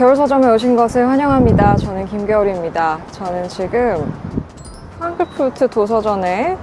겨울 서점에 오신 것을 환영합니다. 저는 김겨울입니다. 저는 지금 프랑크푸르트 도서전에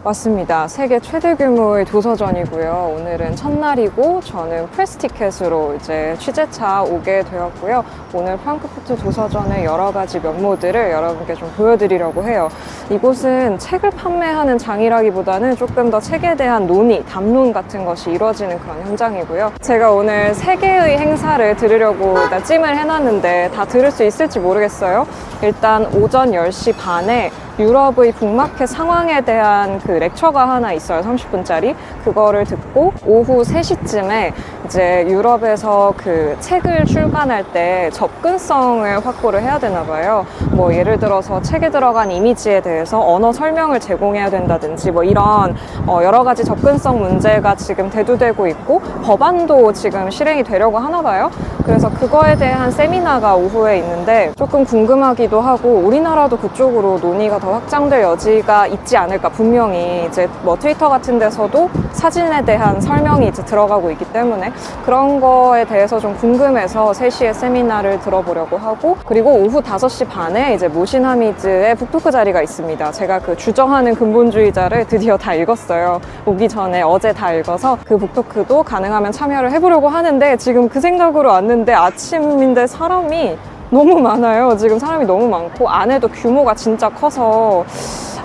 왔습니다. 세계 최대 규모의 도서전이고요. 오늘은 첫날이고 저는 프레스 티켓으로 이제 취재차 오게 되었고요. 오늘 프랑크푸르트 도서전의 여러 가지 면모들을 여러분께 좀 보여드리려고 해요. 이곳은 책을 판매하는 장이라기보다는 조금 더 책에 대한 논의, 담론 같은 것이 이루어지는 그런 현장이고요. 제가 오늘 3개의 행사를 들으려고 일단 찜을 해놨는데 다 들을 수 있을지 모르겠어요. 일단 오전 10시 반에 유럽의 북마켓 상황에 대한 그 렉처가 하나 있어요. 30분짜리. 그거를 듣고 오후 3시쯤에 이제 유럽에서 그 책을 출간할 때 접근성을 확보를 해야 되나 봐요. 뭐 예를 들어서 책에 들어간 이미지에 대해서 언어 설명을 제공해야 된다든지 뭐 이런 여러 가지 접근성 문제가 지금 대두되고 있고 법안도 지금 실행이 되려고 하나 봐요. 그래서 그거에 대한 세미나가 오후에 있는데 조금 궁금하기도 하고 우리나라도 그쪽으로 논의가 더 확장될 여지가 있지 않을까. 분명히 이제 뭐 트위터 같은 데서도 사진에 대한 설명이 이제 들어가고 있기 때문에 그런 거에 대해서 좀 궁금해서 3시에 세미나를 들어보려고 하고, 그리고 오후 5시 반에 이제 모신하미즈의 북토크 자리가 있습니다. 제가 그 주정하는 근본주의자를 드디어 다 읽었어요. 오기 전에 어제 다 읽어서 그 북토크도 가능하면 참여를 해보려고 하는데 지금 그 생각으로 왔는데 아침인데 사람이 너무 많아요. 지금 사람이 너무 많고 안에도 규모가 진짜 커서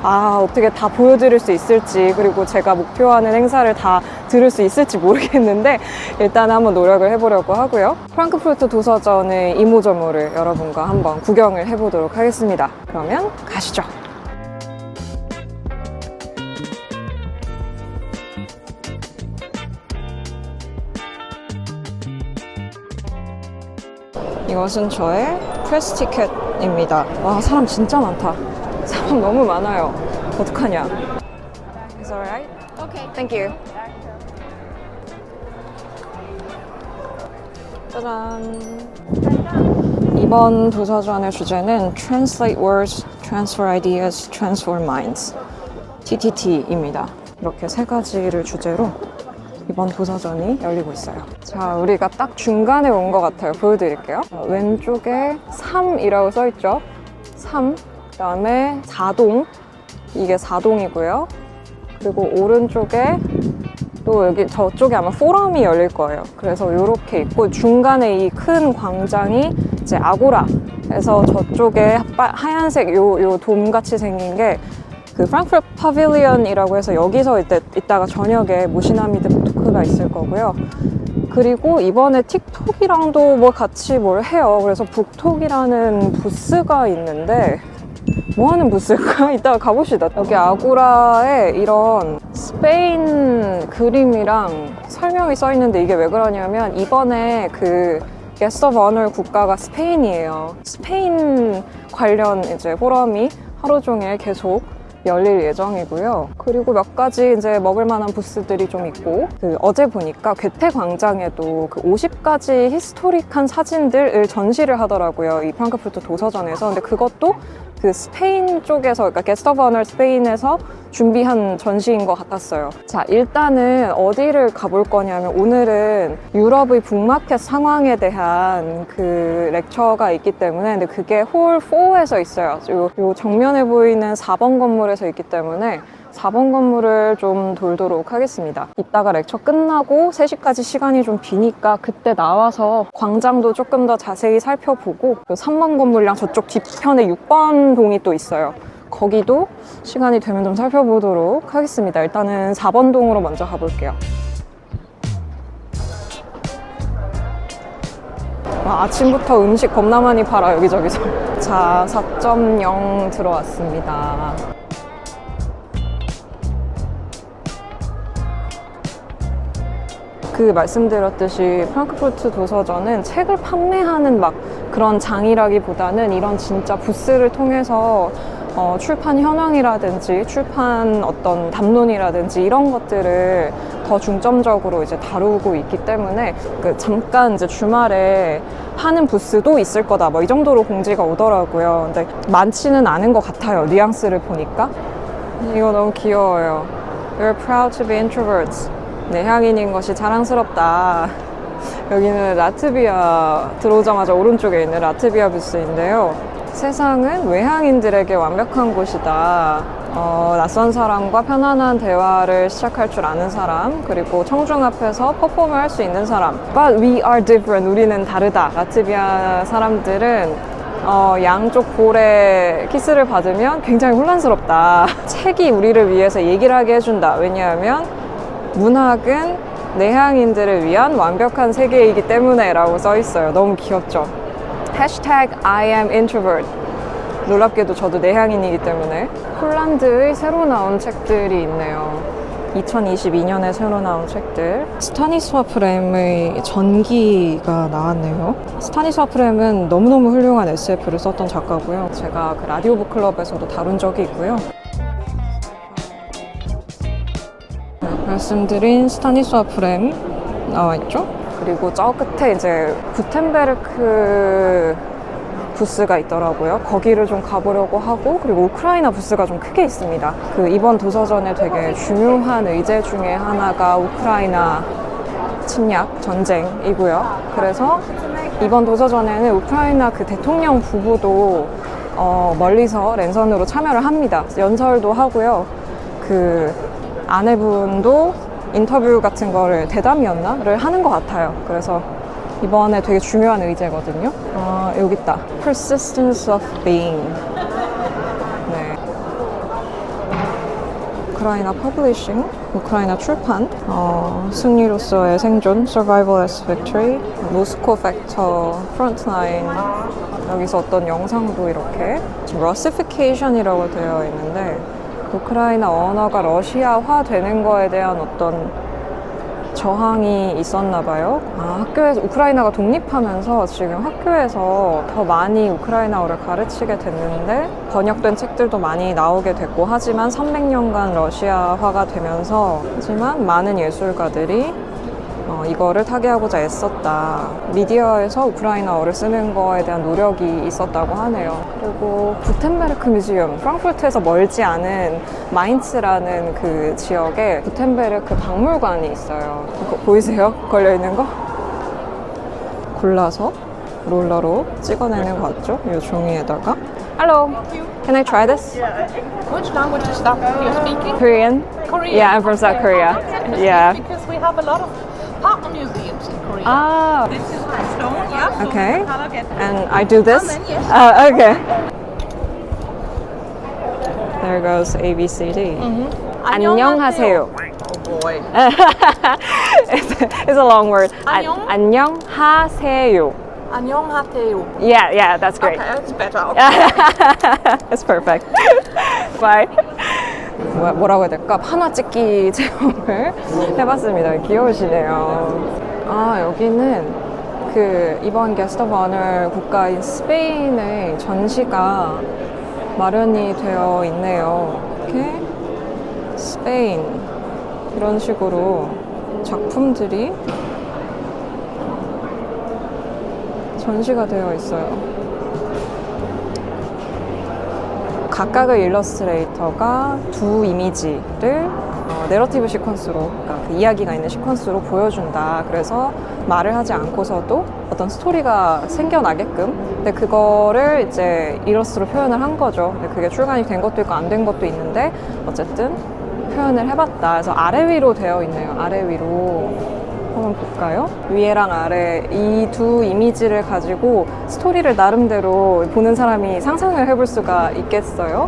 어떻게 다 보여드릴 수 있을지, 그리고 제가 목표하는 행사를 다 들을 수 있을지 모르겠는데 일단 한번 노력을 해보려고 하고요. 프랑크푸르트 도서전의 이모저모를 여러분과 한번 구경을 해보도록 하겠습니다. 그러면 가시죠. 이것은 저의 프레스 티켓입니다. 와, 사람 진짜 많다. 사람 너무 많아요. 어떡하냐. Is that alright? Okay. Thank you. 짜잔. 이번 도서전의 주제는 Translate Words, Transfer Ideas, Transform Minds, TTT입니다. 이렇게 3가지를 주제로 이번 도서전이 열리고 있어요. 자, 우리가 딱 중간에 온 것 같아요. 보여드릴게요. 왼쪽에 3이라고 써있죠. 3. 그 다음에 4동. 이게 4동이고요. 그리고 오른쪽에 또 여기 저쪽에 아마 포럼이 열릴 거예요. 그래서 이렇게 있고 중간에 이 큰 광장이 이제 아고라에서 저쪽에 하얀색 요 돔같이 생긴 게 그 프랑크푸르트 파빌리언이라고 해서 여기서 이따가 저녁에 모신하미드 북토크가 있을 거고요. 그리고 이번에 틱톡이랑도 뭐 같이 뭘 해요. 그래서 북톡이라는 부스가 있는데 뭐 하는 부스일까? 이따가 가봅시다. 여기 아고라에 이런 스페인 그림이랑 설명이 써 있는데 이게 왜 그러냐면 이번에 그 게스트 오브 오너 국가가 스페인이에요. 스페인 관련 이제 포럼이 하루 종일 계속 열릴 예정이고요. 그리고 몇 가지 이제 먹을 만한 부스들이 좀 있고, 어제 보니까 괴테 광장에도 그 50가지 히스토릭한 사진들을 전시를 하더라고요. 이 프랑크푸르트 도서전에서. 근데 그것도 그 스페인 쪽에서, 그러니까 게스트 오브 오너 스페인에서 준비한 전시인 것 같았어요. 자, 일단은 어디를 가볼 거냐면 오늘은 유럽의 북마켓 상황에 대한 그 렉처가 있기 때문에, 근데 그게 홀 4에서 있어요. 요 정면에 보이는 4번 건물에서 있기 때문에 4번 건물을 좀 돌도록 하겠습니다. 이따가 렉처 끝나고 3시까지 시간이 좀 비니까 그때 나와서 광장도 조금 더 자세히 살펴보고 3번 건물이랑 저쪽 뒤편에 6번 동이 또 있어요. 거기도 시간이 되면 좀 살펴보도록 하겠습니다. 일단은 4번 동으로 먼저 가볼게요. 아침부터 음식 겁나 많이 팔아 여기저기서. 자, 4.0 들어왔습니다. 그 말씀드렸듯이 프랑크푸르트 도서전은 책을 판매하는 막 그런 장이라기보다는 이런 진짜 부스를 통해서 출판 현황이라든지 출판 어떤 담론이라든지 이런 것들을 더 중점적으로 이제 다루고 있기 때문에 잠깐 이제 주말에 파는 부스도 있을 거다 뭐 이 정도로 공지가 오더라고요. 근데 많지는 않은 것 같아요. 뉘앙스를 보니까. 이거 너무 귀여워요. We're proud to be introverts. 내향인인 것이 자랑스럽다. 여기는 라트비아 들어오자마자 오른쪽에 있는 라트비아 부스인데요. 세상은 외향인들에게 완벽한 곳이다. 낯선 사람과 편안한 대화를 시작할 줄 아는 사람, 그리고 청중 앞에서 퍼폼을 할 수 있는 사람. But we are different. 우리는 다르다. 라트비아 사람들은 양쪽 볼에 키스를 받으면 굉장히 혼란스럽다. 책이 우리를 위해서 얘기를 하게 해준다. 왜냐하면 문학은 내향인들을 위한 완벽한 세계이기 때문에 라고 써 있어요. 너무 귀엽죠? 해시태그 I am introvert. 놀랍게도 저도 내향인이기 때문에. 폴란드의 새로 나온 책들이 있네요. 2022년에 새로 나온 책들. 스타니스와 프렘의 전기가 나왔네요. 스타니스와 프렘은 너무너무 훌륭한 SF를 썼던 작가고요. 제가 그 라디오 북클럽에서도 다룬 적이 있고요. 말씀드린 스타니스와 프렘 나와 있죠. 그리고 저 끝에 이제 구텐베르크 부스가 있더라고요. 거기를 좀 가보려고 하고, 그리고 우크라이나 부스가 좀 크게 있습니다. 그 이번 도서전에 되게 중요한 의제 중에 하나가 우크라이나 침략 전쟁이고요. 그래서 이번 도서전에는 우크라이나 그 대통령 부부도 멀리서 랜선으로 참여를 합니다. 연설도 하고요. 그 아내분도 인터뷰 같은 거를 대담이었나?를 하는 것 같아요. 그래서 이번에 되게 중요한 의제거든요. 여기 있다. Persistence of Being. 네. 우크라이나 퍼블리싱, 우크라이나 출판, 승리로서의 생존, Survival as Victory, 모스코 팩터, Frontline. 여기서 어떤 영상도 이렇게 지금 러시피케이션이라고 되어 있는데, 우크라이나 언어가 러시아화 되는 거에 대한 어떤 저항이 있었나 봐요. 학교에서 우크라이나가 독립하면서 지금 학교에서 더 많이 우크라이나어를 가르치게 됐는데 번역된 책들도 많이 나오게 됐고, 하지만 300년간 러시아화가 되면서 하지만 많은 예술가들이 이거를 타개하고자 애썼다. 미디어에서 우크라이나어를 쓰는 거에 대한 노력이 있었다고 하네요. 그리고 구텐베르크 뮤지엄, 프랑크푸르트에서 멀지 않은 마인츠라는 그 지역에 구텐베르크 박물관이 있어요. 이거 보이세요? 걸려있는 거? 골라서 롤러로 찍어내는 것 같죠? 이 종이에다가. Hello, can I try this? Which language is that you're speaking? Korean? Korean. Yeah, I'm from South Korea. Yeah. Because we have a lot of partner museums in Korea. Ah, This is a stone, yeah. So okay. the color gets And I do this? And then, yes. Okay. There goes ABCD. 안녕하세요. Oh boy. It's a long word. 안녕? 안녕하세요. 안녕하세요. Yeah, that's great. Okay, it's better. Okay. It's perfect. Bye. 뭐라고 해야 될까? 판화 찍기 체험을 해봤습니다. 귀여우시네요. 여기는 그 이번 게스트 오브 오너 국가인 스페인의 전시가 마련이 되어 있네요. 이렇게 스페인 이런 식으로 작품들이 전시가 되어 있어요. 각각의 일러스트레이터가 두 이미지를 내러티브 시퀀스로, 그러니까 그 이야기가 있는 시퀀스로 보여준다. 그래서 말을 하지 않고서도 어떤 스토리가 생겨나게끔. 근데 그거를 이제 일러스트로 표현을 한 거죠. 근데 그게 출간이 된 것도 있고 안 된 것도 있는데 어쨌든 표현을 해봤다. 그래서 아래 위로 되어 있네요. 아래 위로. 한번 볼까요? 위에랑 아래 이 두 이미지를 가지고 스토리를 나름대로 보는 사람이 상상을 해볼 수가 있겠어요?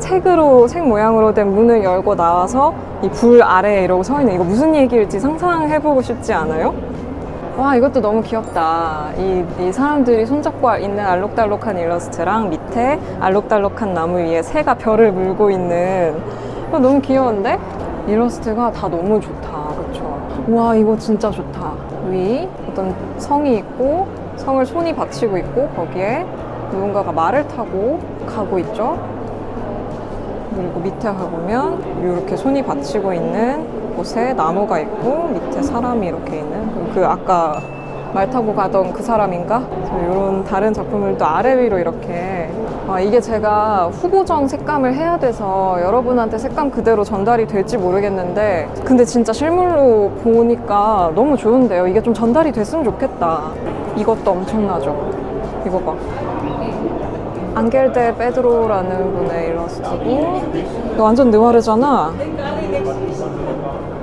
책으로, 책 모양으로 된 문을 열고 나와서 이 불 아래에 이러고 서 있는, 이거 무슨 얘기일지 상상해보고 싶지 않아요? 와, 이것도 너무 귀엽다. 이 사람들이 손잡고 있는 알록달록한 일러스트랑 밑에 알록달록한 나무 위에 새가 별을 물고 있는, 이거 너무 귀여운데? 일러스트가 다 너무 좋다. 그쵸? 와, 이거 진짜 좋다. 위 어떤 성이 있고 성을 손이 받치고 있고 거기에 누군가가 말을 타고 가고 있죠. 그리고 밑에 가보면 이렇게 손이 받치고 있는 곳에 나무가 있고 밑에 사람이 이렇게 있는, 그 아까 말 타고 가던 그 사람인가? 이런 다른 작품을 또 아래 위로 이렇게 이게 제가 후보정 색감을 해야 돼서 여러분한테 색감 그대로 전달이 될지 모르겠는데 근데 진짜 실물로 보니까 너무 좋은데요. 이게 좀 전달이 됐으면 좋겠다. 이것도 엄청나죠? 이거 봐. 앙겔 데 페드로라는 분의 일러스트고 이거 완전 느와르잖아.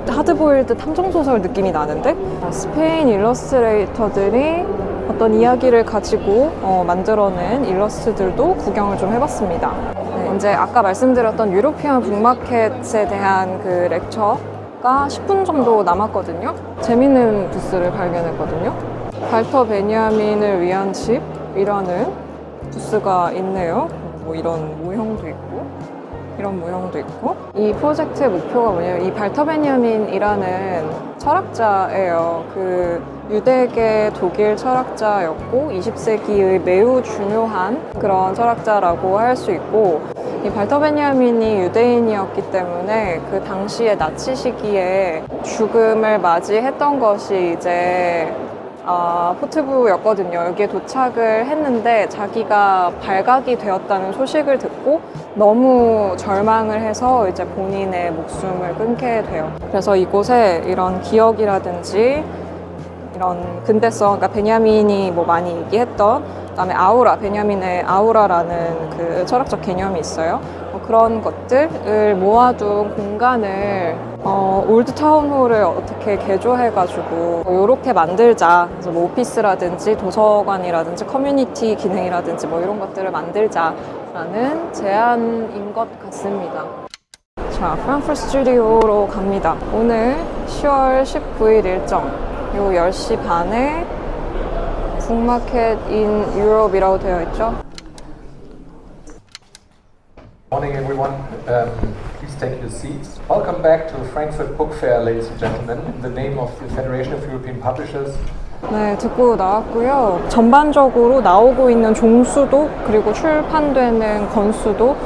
하드보일드 탐정소설 느낌이 나는데? 스페인 일러스트레이터들이 어떤 이야기를 가지고 만들어낸 일러스트들도 구경을 좀 해봤습니다. 네, 이제 아까 말씀드렸던 유로피안 북마켓에 대한 그 렉처가 10분 정도 남았거든요. 재밌는 부스를 발견했거든요. 발터 베냐민을 위한 집이라는 부스가 있네요. 뭐 이런 모형도 있고 이런 모형도 있고 이 프로젝트의 목표가 뭐냐면 이 발터 베냐민이라는 철학자예요. 그 유대계 독일 철학자였고 20세기의 매우 중요한 그런 철학자라고 할 수 있고 이 발터 베냐민이 유대인이었기 때문에 그 당시의 나치 시기에 죽음을 맞이했던 것이 이제 포트부였거든요. 여기에 도착을 했는데 자기가 발각이 되었다는 소식을 듣고 너무 절망을 해서 이제 본인의 목숨을 끊게 돼요. 그래서 이곳에 이런 기억이라든지 이런 근대성, 그러니까 베냐민이 뭐 많이 얘기했던 그다음에 아우라, 베냐민의 아우라라는 그 철학적 개념이 있어요. 그런 것들을 모아둔 공간을 올드 타운홀을 어떻게 개조해가지고 이렇게 만들자. 그래서 뭐 오피스라든지 도서관이라든지 커뮤니티 기능이라든지 뭐 이런 것들을 만들자라는 제안인 것 같습니다. 자, 프랑크푸르트 스튜디오로 갑니다. 오늘 10월 19일 일정. 요 10시 반에 북마켓 인 유럽이라고 되어 있죠. Morning everyone, please take your seats. Welcome back to Frankfurt Book Fair, ladies and gentlemen, in the name of the Federation of European Publishers. 네, 듣고 나왔고요. 전반적으로 나오고 있는 종수도 그리고 출판되는 건수도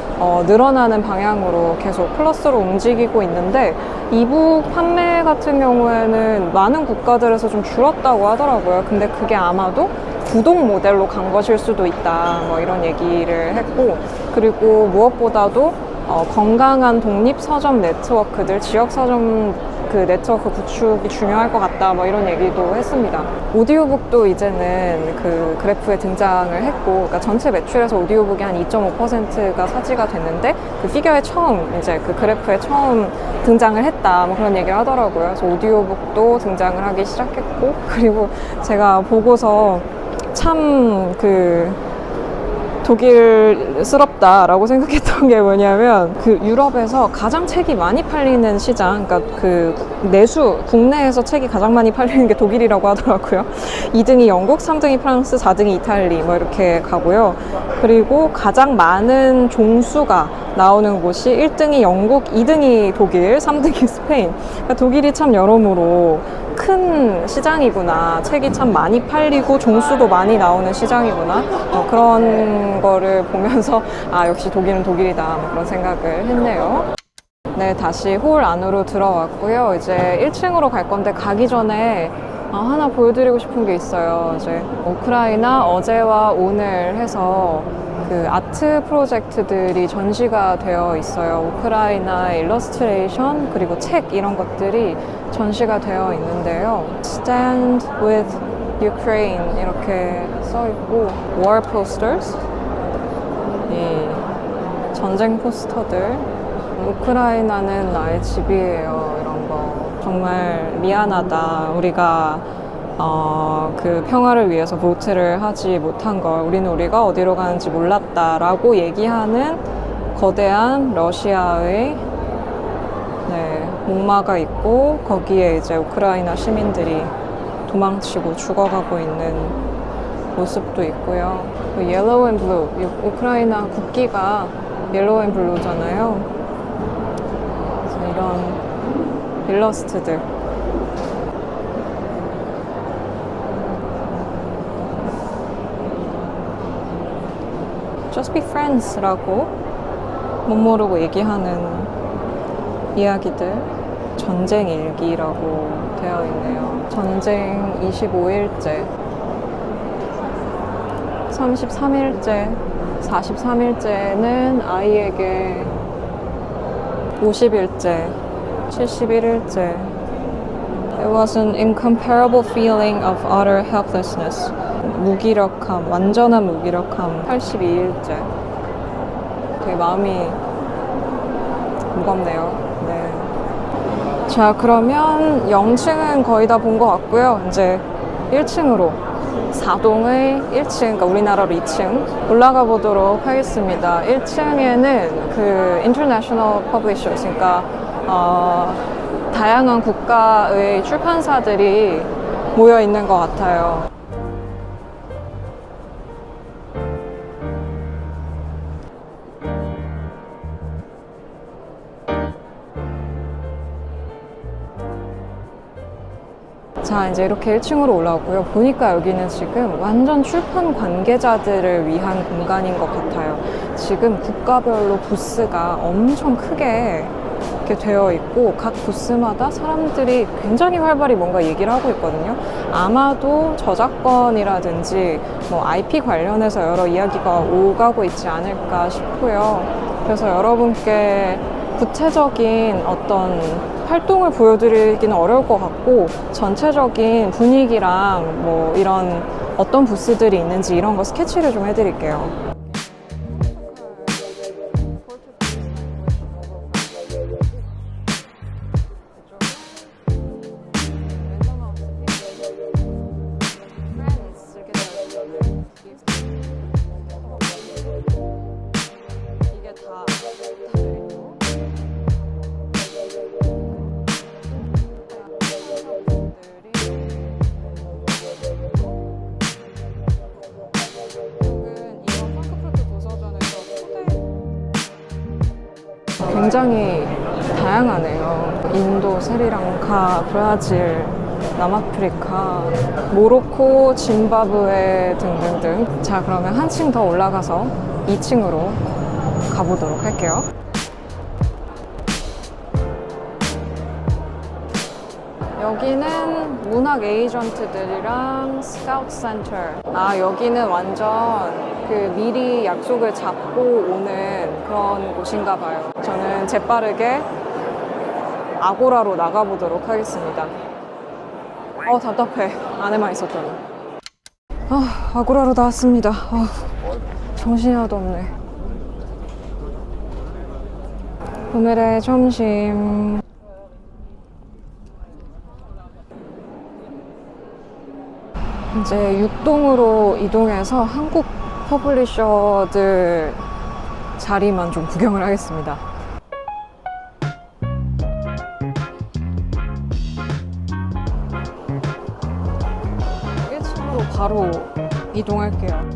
늘어나는 방향으로 계속 플러스로 움직이고 있는데 이북 판매 같은 경우에는 많은 국가들에서 좀 줄었다고 하더라고요. 근데 그게 아마도 구독 모델로 간 것일 수도 있다, 뭐 이런 얘기를 했고, 그리고 무엇보다도 건강한 독립 서점 네트워크들, 지역 서점 그 네트워크 구축이 중요할 것 같다, 뭐 이런 얘기도 했습니다. 오디오북도 이제는 그 그래프에 등장을 했고, 그러니까 전체 매출에서 오디오북이 한 2.5%가 차지가 됐는데 그 피겨에 처음 이제 그 그래프에 처음 등장을 했다, 뭐 그런 얘기를 하더라고요. 그래서 오디오북도 등장을 하기 시작했고, 그리고 제가 보고서 참 독일스럽다라고 생각했던 게 뭐냐면 그 유럽에서 가장 책이 많이 팔리는 시장, 그러니까 그 국내에서 책이 가장 많이 팔리는 게 독일이라고 하더라고요. 2등이 영국, 3등이 프랑스, 4등이 이탈리 뭐 이렇게 가고요. 그리고 가장 많은 종수가 나오는 곳이 1등이 영국, 2등이 독일, 3등이 스페인. 그러니까 독일이 참 여러모로 큰 시장이구나. 책이 참 많이 팔리고 종수도 많이 나오는 시장이구나. 그런 거를 보면서 역시 독일은 독일이다. 뭐 그런 생각을 했네요. 네, 다시 홀 안으로 들어왔고요. 이제 1층으로 갈 건데 가기 전에 하나 보여드리고 싶은 게 있어요. 이제 우크라이나 어제와 오늘 해서 그 아트 프로젝트들이 전시가 되어 있어요. 우크라이나 일러스트레이션 그리고 책 이런 것들이 전시가 되어 있는데요. Stand with Ukraine 이렇게 써 있고 War posters, 이 전쟁 포스터들, 우크라이나는 나의 집이에요 이런 거. 정말 미안하다. 우리가 그 평화를 위해서 보트를 하지 못한 걸, 우리가 어디로 가는지 몰랐다라고 얘기하는 거대한 러시아의 목마가 있고 거기에 이제 우크라이나 시민들이 도망치고 죽어가고 있는 모습도 있고요. 옐로우 앤 블루, 우크라이나 국기가 옐로우 앤 블루잖아요. 그래서 이런 일러스트들. Just be friends라고 못 모르고 얘기하는 이야기들. 전쟁 일기라고 되어 있네요. 전쟁 25일째, 33일째 43일째는 아이에게 50일째, 71일째. It was an incomparable feeling of utter helplessness. 무기력함, 완전한 무기력함. 82일째. 되게 마음이 무겁네요. 네. 자, 그러면 0층은 거의 다 본 것 같고요. 이제 1층으로 4동의 1층, 그러니까 우리나라로 2층 올라가 보도록 하겠습니다. 1층에는 그 International Publishers, 그러니까 다양한 국가의 출판사들이 모여 있는 것 같아요. 자, 이제 이렇게 1층으로 올라오고요. 보니까 여기는 지금 완전 출판 관계자들을 위한 공간인 것 같아요. 지금 국가별로 부스가 엄청 크게 이렇게 되어 있고 각 부스마다 사람들이 굉장히 활발히 뭔가 얘기를 하고 있거든요. 아마도 저작권이라든지 뭐 IP 관련해서 여러 이야기가 오가고 있지 않을까 싶고요. 그래서 여러분께 구체적인 어떤 활동을 보여드리기는 어려울 것 같고 전체적인 분위기랑 뭐 이런 어떤 부스들이 있는지 이런 거 스케치를 좀 해드릴게요. 이게 다 굉장히 다양하네요. 인도, 스리랑카, 브라질, 남아프리카, 모로코, 짐바브웨 등등등. 자, 그러면 한층 더 올라가서 2층으로 가보도록 할게요. 여기는 문학 에이전트들이랑 스카우트 센터. 아, 여기는 완전 그 미리 약속을 잡고 오는 그런 곳인가 봐요. 저는 재빠르게 아고라로 나가보도록 하겠습니다. 답답해. 안에만 있었더니. 아고라로 나왔습니다. 정신이 하나도 없네. 오늘의 점심. 이제 6동으로 이동해서 한국 퍼블리셔들 자리만 좀 구경을 하겠습니다. 1층으로 바로 이동할게요.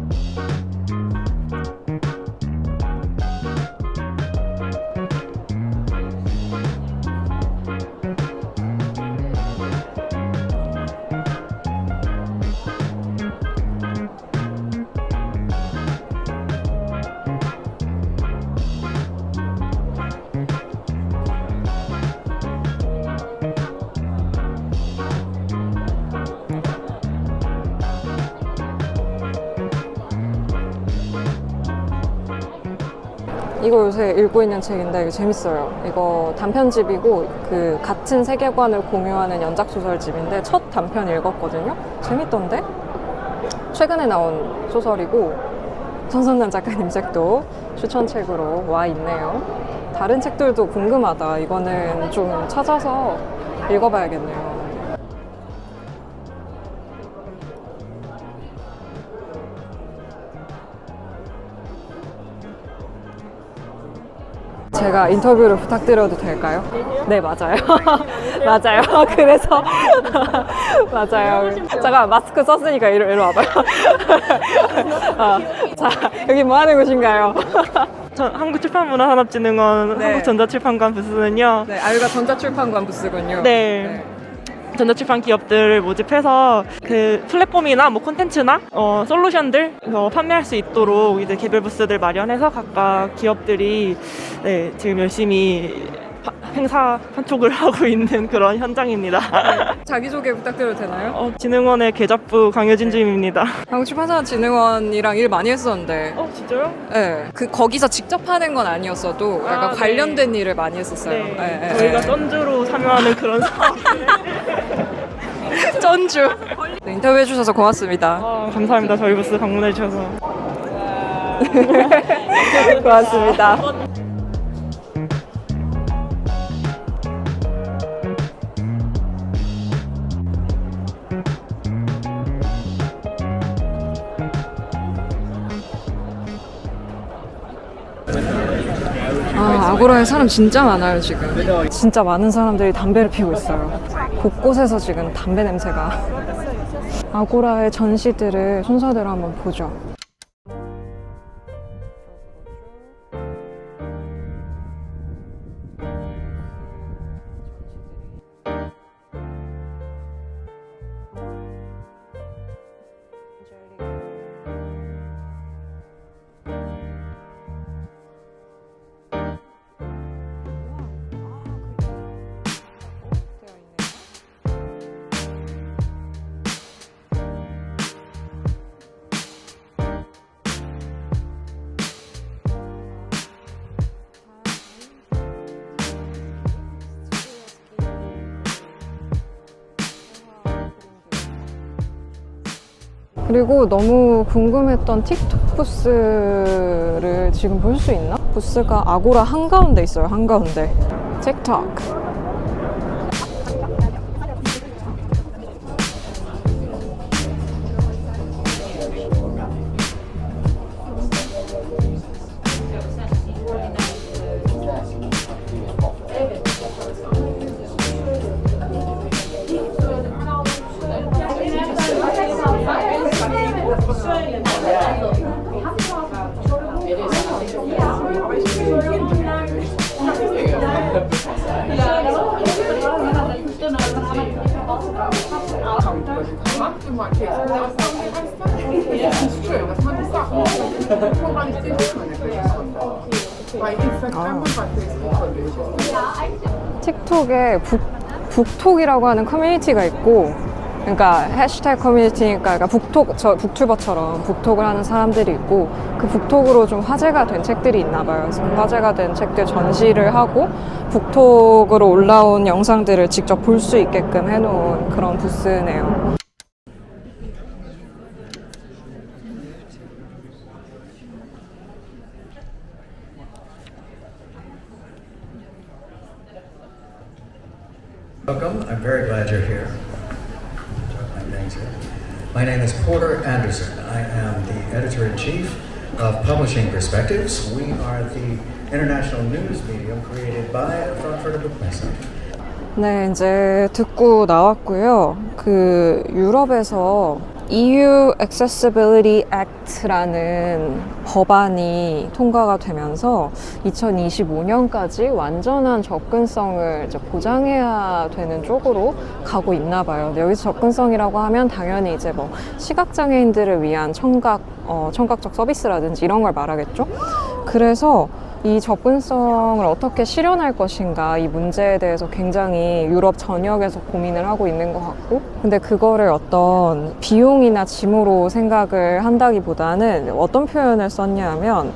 이거 요새 읽고 있는 책인데 이거 재밌어요. 이거 단편집이고 그 같은 세계관을 공유하는 연작소설집인데 첫 단편 읽었거든요. 재밌던데? 최근에 나온 소설이고 전선남 작가님 책도 추천책으로 와 있네요. 다른 책들도 궁금하다. 이거는 좀 찾아서 읽어봐야겠네요. 제가 인터뷰를 부탁드려도 될까요? 네, 맞아요. 맞아요. 그래서 맞아요. 잠깐 마스크 썼으니까 이리 와봐요. 자, 여기 뭐 하는 곳인가요? 한국출판문화산업진흥원 네. 한국전자출판관 부스는요. 네, 여기가 전자출판관 부스군요. 네. 전자출판 기업들을 모집해서 그 플랫폼이나 뭐 콘텐츠나 솔루션들 판매할 수 있도록 이제 개별 부스들 마련해서 각각 기업들이 네, 지금 열심히 행사 판촉을 하고 있는 그런 현장입니다. 자기소개 부탁드려도 되나요? 진흥원의 계잡부 강효진 주임입니다. 한국출판사진흥원이랑 일 많이 했었는데 진짜요? 네. 거기서 직접 하는 건 아니었어도 약간 네. 관련된 일을 많이 했었어요. 네. 네, 저희가 네. 쩐주로 참여하는 그런 사업들. 쩐주. 네, 인터뷰해 주셔서 고맙습니다. 감사합니다. 저희 부스 방문해 주셔서. 고맙습니다. 아고라에 사람 진짜 많아요 지금. 진짜 많은 사람들이 담배를 피우고 있어요. 곳곳에서 지금 담배 냄새가. 아고라의 전시들을 순서대로 한번 보죠. 그리고 너무 궁금했던 틱톡 부스를 지금 볼 수 있나? 부스가 아고라 한가운데 있어요, 한가운데. 틱톡. 틱톡에 북톡이라고 하는 커뮤니티가 있고, 그러니까 해시태그 커뮤니티니까 북튜버처럼 북톡을 하는 사람들이 있고, 그 북톡으로 좀 화제가 된 책들이 있나 봐요. 그래서 그 화제가 된 책들 전시를 하고 북톡으로 올라온 영상들을 직접 볼 수 있게끔 해놓은 그런 부스네요. Welcome. I'm very glad you're here. My name is Porter Anderson. I am the editor-in-chief of Publishing Perspectives. We are the international news medium created by Frankfurter Buchmesse. 네, 이제 듣고 나왔고요. 그 유럽에서 EU Accessibility Act라는 법안이 통과가 되면서 2025년까지 완전한 접근성을 이제 보장해야 되는 쪽으로 가고 있나 봐요. 근데 여기서 접근성이라고 하면 당연히 이제 뭐 시각장애인들을 위한 청각적 서비스라든지 이런 걸 말하겠죠. 그래서 이 접근성을 어떻게 실현할 것인가, 이 문제에 대해서 굉장히 유럽 전역에서 고민을 하고 있는 것 같고, 근데 그거를 어떤 비용이나 짐으로 생각을 한다기보다는 어떤 표현을 썼냐 하면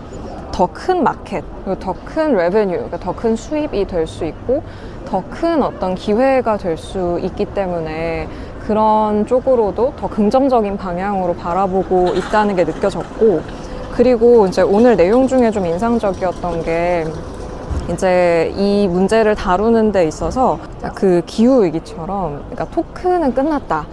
더 큰 마켓, 더 큰 레베뉴, 그러니까 더 큰 수입이 될 수 있고 더 큰 어떤 기회가 될 수 있기 때문에 그런 쪽으로도 더 긍정적인 방향으로 바라보고 있다는 게 느껴졌고, 그리고 이제 오늘 내용 중에 좀 인상적이었던 게 이제 이 문제를 다루는 데 있어서 그 기후위기처럼, 그러니까 토크는 끝났다,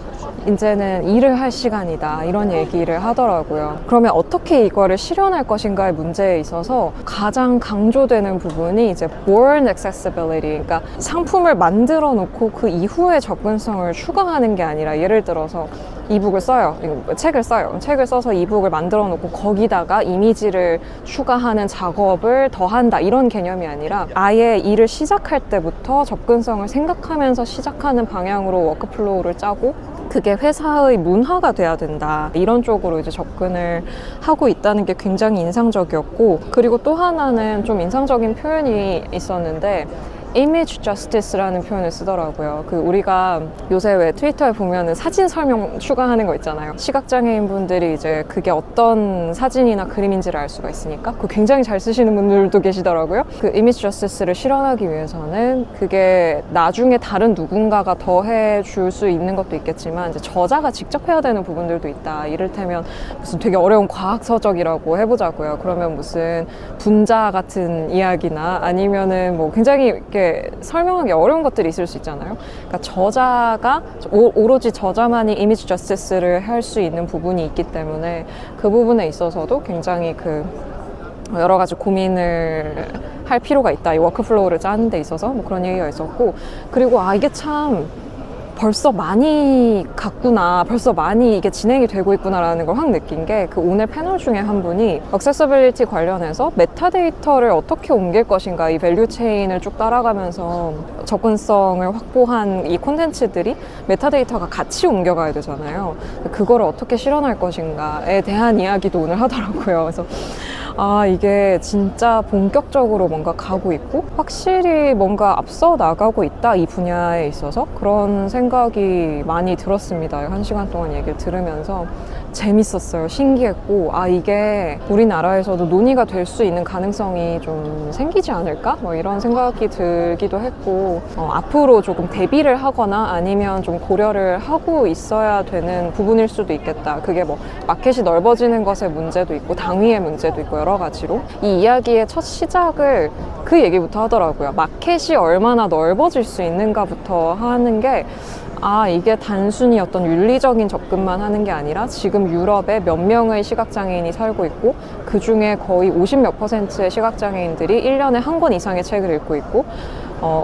이제는 일을 할 시간이다, 이런 얘기를 하더라고요. 그러면 어떻게 이거를 실현할 것인가의 문제에 있어서 가장 강조되는 부분이 이제 born accessibility, 그러니까 상품을 만들어 놓고 그 이후에 접근성을 추가하는 게 아니라, 예를 들어서 이북을 써요. 책을 써요. 책을 써서 이북을 만들어 놓고 거기다가 이미지를 추가하는 작업을 더 한다, 이런 개념이 아니라 아예 일을 시작할 때부터 접근성을 생각하면서 시작하는 방향으로 워크플로우를 짜고 그게 회사의 문화가 돼야 된다, 이런 쪽으로 이제 접근을 하고 있다는 게 굉장히 인상적이었고, 그리고 또 하나는 좀 인상적인 표현이 있었는데 image justice라는 표현을 쓰더라고요. 그 우리가 요새 왜 트위터에 보면은 사진 설명 추가하는 거 있잖아요. 시각장애인 분들이 이제 그게 어떤 사진이나 그림인지를 알 수가 있으니까 그거 굉장히 잘 쓰시는 분들도 계시더라고요. 그 image justice를 실현하기 위해서는 그게 나중에 다른 누군가가 더해 줄 수 있는 것도 있겠지만 이제 저자가 직접 해야 되는 부분들도 있다. 이를테면 무슨 되게 어려운 과학 서적이라고 해보자고요. 그러면 무슨 분자 같은 이야기나 아니면은 뭐 굉장히 이렇게 설명하기 어려운 것들이 있을 수 있잖아요. 그러니까 저자가 오로지 저자만이 이미지 저스티스를 할 수 있는 부분이 있기 때문에 그 부분에 있어서도 굉장히 그 여러 가지 고민을 할 필요가 있다. 이 워크플로우를 짜는 데 있어서 뭐 그런 얘기가 있었고, 그리고 이게 참 벌써 많이 갔구나, 벌써 많이 이게 진행이 되고 있구나라는 걸 확 느낀 게 그 오늘 패널 중에 한 분이 액세서빌리티 관련해서 메타데이터를 어떻게 옮길 것인가, 이 밸류 체인을 쭉 따라가면서 접근성을 확보한 이 콘텐츠들이 메타데이터가 같이 옮겨가야 되잖아요. 그거를 어떻게 실현할 것인가에 대한 이야기도 오늘 하더라고요. 그래서 이게 진짜 본격적으로 뭔가 가고 있고 확실히 뭔가 앞서 나가고 있다, 이 분야에 있어서. 그런 생각이 많이 들었습니다. 1시간 동안 얘기를 들으면서 재밌었어요. 신기했고, 이게 우리나라에서도 논의가 될 수 있는 가능성이 좀 생기지 않을까? 뭐 이런 생각이 들기도 했고, 앞으로 조금 대비를 하거나 아니면 좀 고려를 하고 있어야 되는 부분일 수도 있겠다. 그게 뭐 마켓이 넓어지는 것의 문제도 있고 당위의 문제도 있고 여러 가지로. 이 이야기의 첫 시작을 그 얘기부터 하더라고요. 마켓이 얼마나 넓어질 수 있는가부터 하는 게, 이게 단순히 어떤 윤리적인 접근만 하는 게 아니라 지금 유럽에 몇 명의 시각장애인이 살고 있고 그 중에 거의 50몇 %의 시각장애인들이 1년에 한 권 이상의 책을 읽고 있고,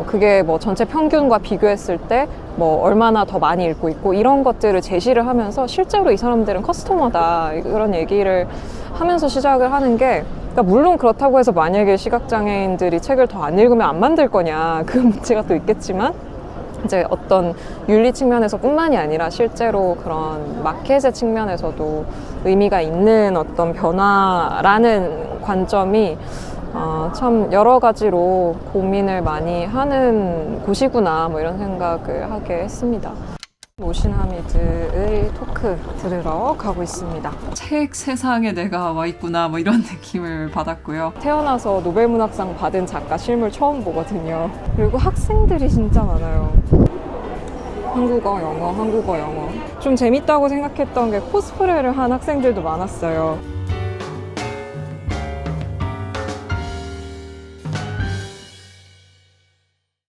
그게 뭐 전체 평균과 비교했을 때 뭐 얼마나 더 많이 읽고 있고, 이런 것들을 제시를 하면서 실제로 이 사람들은 커스터머다, 그런 얘기를 하면서 시작을 하는 게, 그러니까 물론 그렇다고 해서 만약에 시각장애인들이 책을 더 안 읽으면 안 만들 거냐, 그 문제가 또 있겠지만 이제 어떤 윤리 측면에서 뿐만이 아니라 실제로 그런 마켓의 측면에서도 의미가 있는 어떤 변화라는 관점이 참 여러 가지로 고민을 많이 하는 곳이구나, 뭐 이런 생각을 하게 했습니다. 오신하미드의 토크 들으러 가고 있습니다. 책 세상에 내가 와 있구나, 뭐 이런 느낌을 받았고요. 태어나서 노벨문학상 받은 작가 실물 처음 보거든요. 그리고 학생들이 진짜 많아요. 한국어, 영어, 한국어, 영어. 좀 재밌다고 생각했던 게 코스프레를 한 학생들도 많았어요.